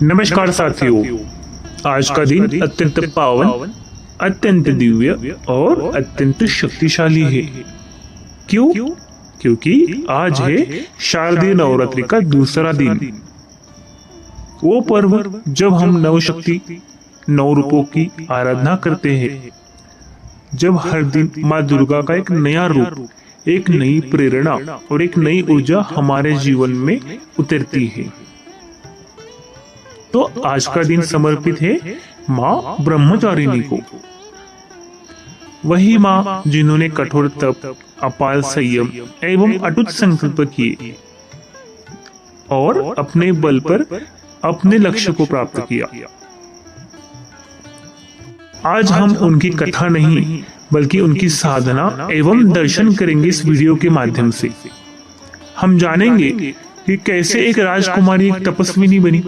नमस्कार साथियों, आज का दिन अत्यंत पावन, अत्यंत दिव्य और अत्यंत शक्तिशाली है। क्यों? क्योंकि आज है शारदीय नवरात्रि का दूसरा दिन। वो पर्व जब हम नवशक्ति, नौ रूपों की आराधना करते हैं, जब हर दिन माँ दुर्गा का एक नया रूप, एक नई प्रेरणा और एक नई ऊर्जा हमारे जीवन में उतरती है। तो आज का दिन समर्पित है माँ ब्रह्मचारिणी को। वही माँ जिन्होंने कठोर तप, अपार संयम एवं अटूट संकल्प किए और अपने बल पर अपने लक्ष्य को प्राप्त किया। आज हम उनकी कथा नहीं बल्कि उनकी साधना एवं दर्शन करेंगे। इस वीडियो के माध्यम से हम जानेंगे कि कैसे एक राजकुमारी एक तपस्विनी बनी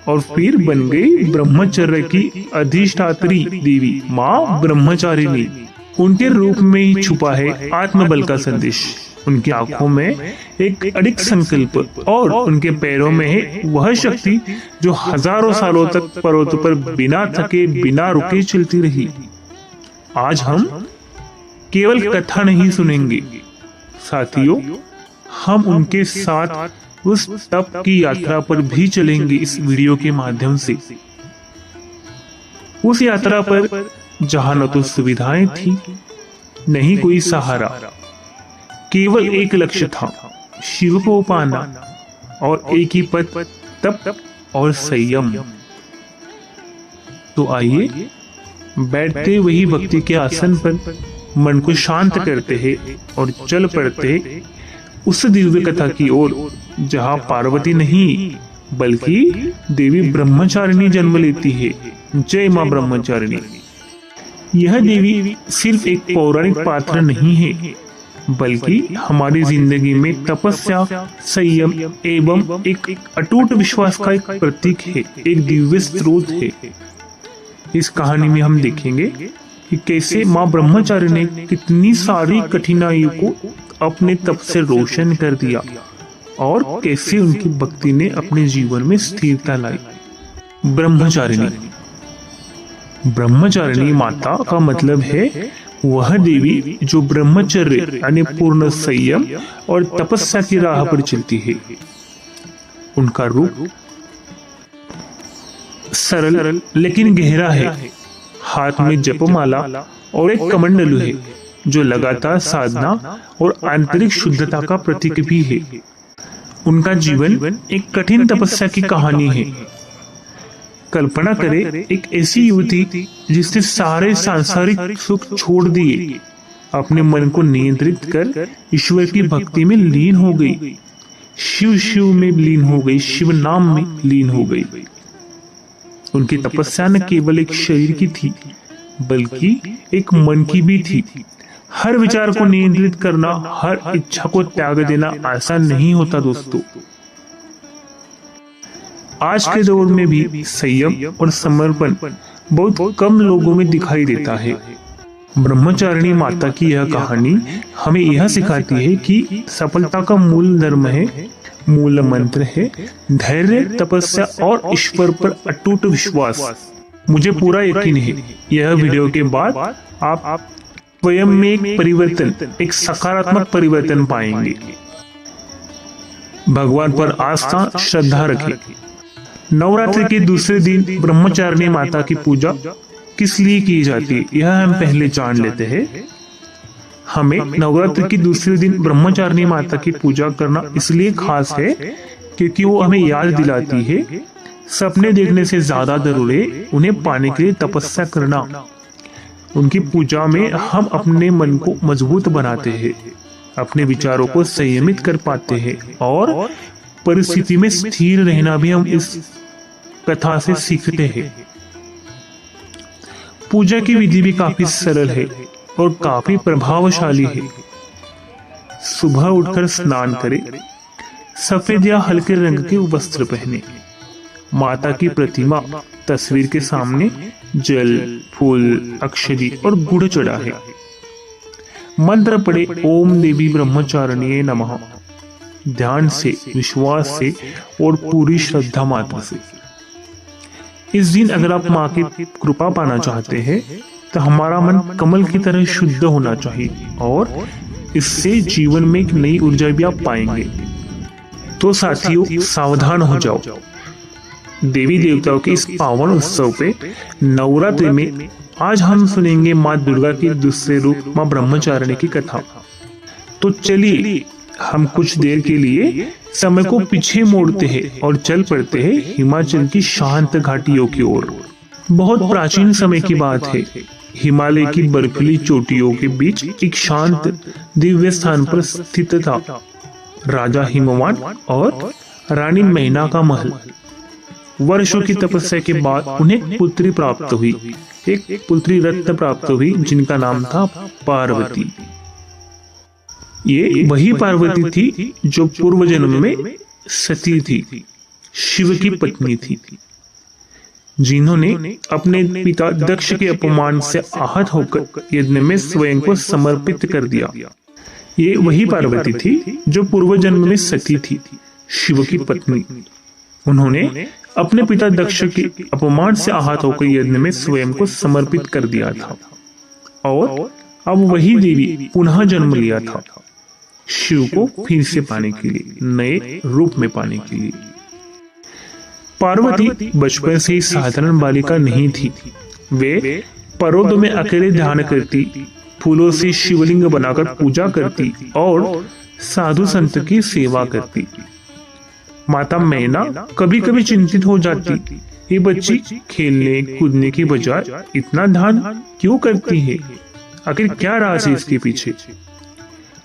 और फिर बन गई ब्रह्मचर्य की अधिष्ठात्री देवी माँ ब्रह्मचारिणी। उनके रूप में ही छुपा है आत्मबल का संदेश। उनकी आंखों में एक अडिग संकल्प और उनके पैरों में है वह शक्ति जो हजारों सालों तक पर्वतों पर बिना थके, बिना रुके चलती रही। आज हम केवल कथा नहीं सुनेंगे साथियों, हम उनके साथ उस तप की यात्रा पर भी चलेंगे इस वीडियो के माध्यम से। उस यात्रा पर जहां न तो सुविधाएं थी, नहीं कोई सहारा, केवल एक लक्ष्य था, शिव को पाना और एक ही पद, तप और संयम। तो आइए बैठते वही भक्ति के आसन पर मन को शांत करते हैं और चल पड़ते हैं उस दिव्य कथा की ओर जहाँ पार्वती नहीं बल्कि देवी ब्रह्मचारिणी जन्म लेती है। जय माँ ब्रह्मचारिणी। यह देवी सिर्फ एक पौराणिक पात्र नहीं है बल्कि हमारी जिंदगी में तपस्या, संयम एवं एक अटूट विश्वास का एक प्रतीक है, एक दिव्य स्रोत है। इस कहानी में हम देखेंगे कि कैसे माँ ब्रह्मचारिणी ने कितनी सारी कठिनाइयों को अपने तप से रोशन कर दिया और कैसे उनकी भक्ति ने अपने जीवन में स्थिरता लाई। ब्रह्मचारिणी, ब्रह्मचारिणी माता का मतलब है वह देवी जो ब्रह्मचर्य यानी पूर्ण संयम और तपस्या की राह पर चलती है। उनका रूप सरल लेकिन गहरा है। हाथ में जपमाला और एक कमंडलू है जो लगातार साधना और आंतरिक शुद्धता का प्रतीक भी है। उनका जीवन एक कठिन तपस्या की कहानी है। कल्पना करें एक ऐसी युवती जिसने सारे सांसारिक सुख छोड़ दिए, अपने मन को नियंत्रित कर ईश्वर की भक्ति में लीन हो गई, शिव में लीन हो गई, शिव नाम में लीन हो गई। उनकी तपस्या न केवल एक शरीर की थी बल्कि एक मन की भी थी। हर विचार को नियंत्रित करना, हर इच्छा को त्याग देना आसान नहीं होता दोस्तों। आज के दौर में भी संयम और समर्पण बहुत कम लोगों में दिखाई देता है। ब्रह्मचारिणी माता की यह कहानी हमें यह सिखाती है कि सफलता का मूल धर्म है, मूल मंत्र है धैर्य, तपस्या और ईश्वर पर अटूट विश्वास। मुझे पूरा यकीन है यह वीडियो के बाद आप स्वयं में एक परिवर्तन, एक सकारात्मक परिवर्तन पाएंगे। भगवान पर आस्था, श्रद्धा रखें। नवरात्रि के दूसरे दिन ब्रह्मचारिणी माता की पूजा किस लिए की जाती है यह हम पहले जान लेते हैं। हमें नवरात्रि के दूसरे दिन ब्रह्मचारिणी माता की पूजा करना इसलिए खास है क्योंकि वो हमें याद दिलाती है सपने देखने से ज्यादा जरूरी है उन्हें पाने के लिए तपस्या करना। उनकी पूजा में हम अपने मन को मजबूत बनाते हैं, अपने विचारों को संयमित कर पाते हैं और परिस्थिति में स्थिर रहना भी हम इस कथा से सीखते हैं। पूजा की विधि भी काफी सरल है और काफी प्रभावशाली है। सुबह उठकर स्नान करें, सफेद या हल्के रंग के वस्त्र पहने, माता की प्रतिमा तस्वीर के सामने जल, फूल, अक्षरी और गुड़ चढ़ाए, मंत्र पढ़े ओम देवी ब्रह्मचारिणी नमः, ध्यान से, विश्वास से और पूरी श्रद्धा मात्र से। इस दिन अगर आप माँ की कृपा पाना चाहते हैं तो हमारा मन कमल की तरह शुद्ध होना चाहिए और इससे जीवन में एक नई ऊर्जा भी आप पाएंगे। तो साथियों, सावधान हो जाओ। देवी देवताओं के इस पावन उत्सव पे नवरात्रि में आज हम सुनेंगे माँ दुर्गा की दूसरे रूप माँ ब्रह्मचारिणी की कथा। तो चलिए हम कुछ देर के लिए समय को पीछे मोड़ते हैं और चल पड़ते हैं हिमाचल की शांत घाटियों की ओर। बहुत प्राचीन समय की बात है। हिमालय की बर्फीली चोटियों के बीच एक शांत दिव्य स्थान पर स्थित था राजा हिमवान और रानी मैना का महल। वर्षों की तपस्या के बाद उन्हें एक पुत्री प्राप्त हुई, एक पुत्री रत्न प्राप्त हुई जिनका नाम था पार्वती। ये वही पार्वती थी जो पूर्व जन्म में सती थी, शिव की पत्नी थी, जिन्होंने अपने पिता दक्ष के अपमान से आहत होकर यज्ञ में स्वयं को समर्पित कर दिया। ये वही पार्वती थी जो पूर्व जन्म में सती थी, शिव की पत्नी। उन्होंने अपने पिता दक्ष के अपमान से आहत होकर यज्ञ में स्वयं को समर्पित कर दिया था और अब वही देवी पुनः जन्म लिया था शिव को फिर से पाने के लिए, नए रूप में पाने के लिए। पार्वती बचपन से ही साधारण बालिका नहीं थी। वे पर्वतों में अकेले ध्यान करती, फूलों से शिवलिंग बनाकर पूजा करती और साधु संत की सेवा करती। माता मैना कभी कभी चिंतित हो जाती, ये बच्ची खेलने कूदने की बजाय इतना ध्यान क्यों करती है? आखिर क्या राज है इसके पीछे?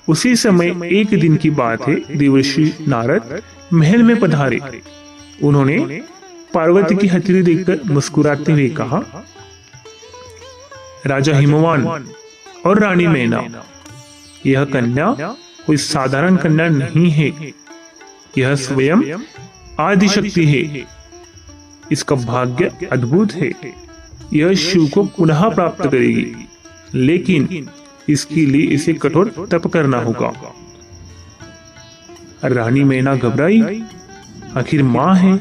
उसी समय एक दिन की बात है, देवर्षि नारद महल में पधारे। उन्होंने पार्वती की हथेली देखकर मुस्कुराते हुए कहा, राजा हिमवान और रानी मैना, यह कन्या कोई साधारण कन्या नहीं है, यह स्वयं आदि शक्ति है। इसका भाग्य अद्भुत है, यह शिव को पुनः प्राप्त करेगी, लेकिन इसके लिए इसे कठोर तप करना होगा। रानी मैना घबराई, आखिर माँ है,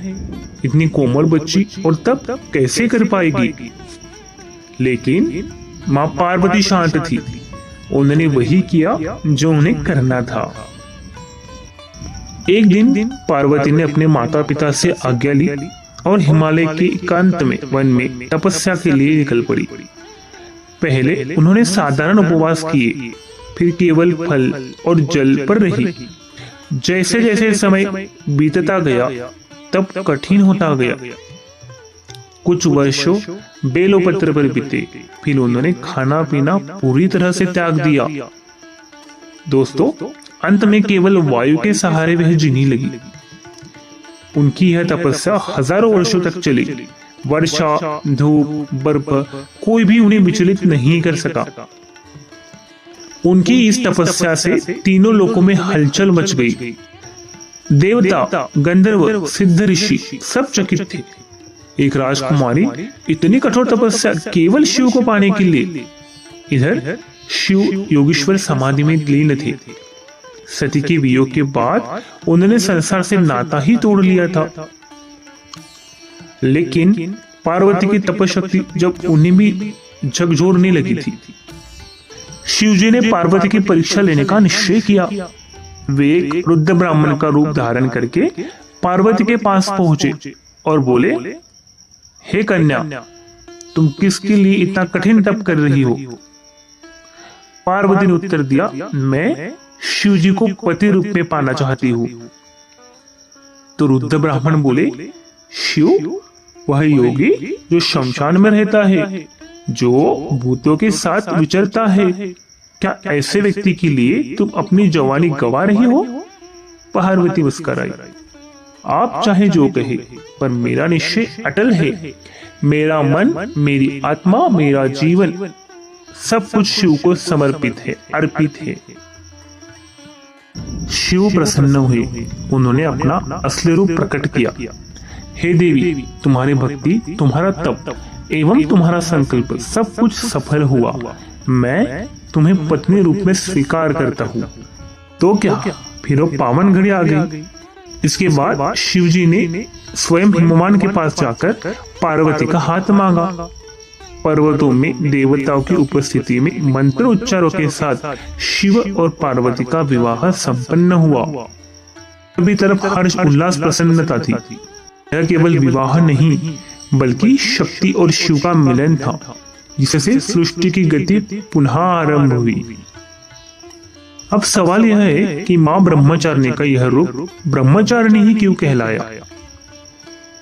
इतनी कोमल बच्ची और तप कैसे कर पाएगी? लेकिन माँ पार्वती शांत थी, उन्होंने वही किया जो उन्हें करना था। एक दिन पार्वती ने अपने माता पिता से आज्ञा ली और हिमालय के एकांत में वन में तपस्या के लिए निकल पड़ी। पहले उन्होंने साधारण उपवास किए, फिर केवल फल और जल पर रही। जैसे जैसे समय बीतता गया तब कठिन होता गया। कुछ वर्षों बेलोपत्र पर बीते, फिर उन्होंने खाना पीना पूरी तरह से त्याग दिया। दोस्तों, अंत में केवल वायु के सहारे वह जीने लगी। उनकी यह तपस्या हजारों वर्षों तक चली। वर्षा, धूप, बर्फ कोई भी उन्हें विचलित नहीं कर सका। उनकी इस तपस्या से तीनों लोकों में हलचल मच गई। देवता, गंधर्व, सिद्ध ऋषि सब चकित थे। एक राजकुमारी इतनी कठोर तपस्या केवल शिव को पाने के लिए। इधर शिव योगेश्वर समाधि में लीन थे। सती के वियोग के बाद उन्होंने संसार से नाता ही तोड़ लिया था। लेकिन पार्वती की तपशक्ति जब उन्हें भी झकझोरने लगी थी, शिवजी ने पार्वती की परीक्षा लेने का निश्चय किया। वे एक रुद्र ब्राह्मण का रूप धारण करके पार्वती के पास पहुंचे और बोले, हे कन्या, तुम किसके लिए इतना कठिन तप कर रही हो? पार्वती ने उत्तर दिया, मैं शिव जी को पति रूप में पाना चाहती हूँ। तो रुद्र ब्राह्मण बोले, शिव वह योगी जो शमशान में रहता है, जो भूतों के साथ विचरता है। क्या ऐसे व्यक्ति के लिए तुम अपनी जवानी गवा रही हो? पार्वती मुस्कुराई, आप चाहे जो कहे, पर मेरा निश्चय अटल है। मेरा मन, मेरी आत्मा, मेरा जीवन सब कुछ शिव को समर्पित है, अर्पित है। शिव प्रसन्न हुए, उन्होंने अपना असली रूप प्रकट किया। हे देवी, तुम्हारी भक्ति, तुम्हारा तप एवं तुम्हारा संकल्प सब कुछ सफल हुआ। मैं तुम्हें पत्नी रूप में स्वीकार करता हूँ। तो क्या फिर वो पावन घड़ी आ गई। इसके बाद शिव जी ने स्वयं हिमवान के पास जाकर पार्वती का हाथ मांगा। पर्वतों में देवताओं की उपस्थिति में मंत्र उच्चारों के साथ शिव और पार्वती का विवाह संपन्न हुआ। सभी तरफ हर्ष उल्लास प्रसन्नता थी। यह केवल विवाह नहीं बल्कि शक्ति और शिव का मिलन था, जिससे सृष्टि की गति पुनः आरंभ हुई। अब सवाल यह है कि मां ब्रह्मचारिणी का यह रूप ब्रह्मचारिणी ही क्यों कहलाया?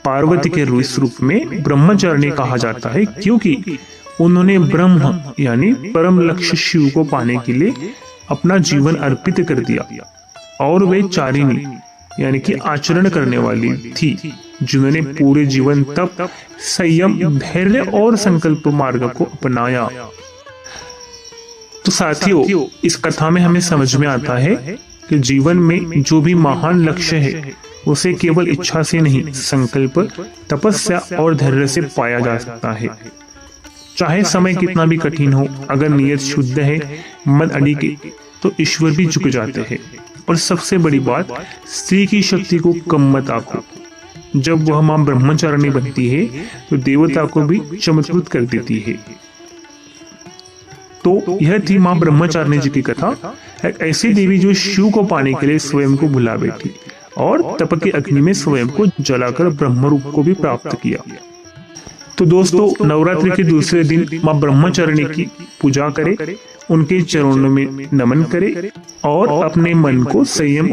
पार्वती के इस रूप में ब्रह्मचारिणी कहा जाता है क्योंकि उन्होंने ब्रह्म यानी परम लक्ष्य शिव को पाने के लिए अपना जीवन अर्पित कर दिया, और वे चारिणी यानी कि आचरण करने वाली थी, जिन्होंने पूरे जीवन तप, संयम, धैर्य और संकल्प मार्ग को अपनाया। तो साथियों, इस कथा में हमें समझ में आता है कि जीवन में जो भी महान लक्ष्य है उसे केवल इच्छा से नहीं, संकल्प, तपस्या और धैर्य से पाया जा सकता है। चाहे समय कितना भी कठिन हो, अगर नियत शुद्ध है, मन अडिग, तो ईश्वर भी झुक जाते हैं। और सबसे बड़ी बात, स्त्री की शक्ति को कम मत आंको। जब वह मां ब्रह्मचारिणी बनती है तो देवता को भी चमत्कृत कर देती है। तो यह थी मां ब्रह्मचारिणी जी की कथा, एक ऐसी देवी जो शिव को पाने के लिए स्वयं को भुला बैठी और तप के अग्नि में स्वयं को जलाकर ब्रह्म रूप को भी प्राप्त किया। तो दोस्तों, नवरात्रि के दूसरे दिन मां ब्रह्मचारिणी की पूजा करें, उनके चरणों में नमन करें और अपने मन को संयम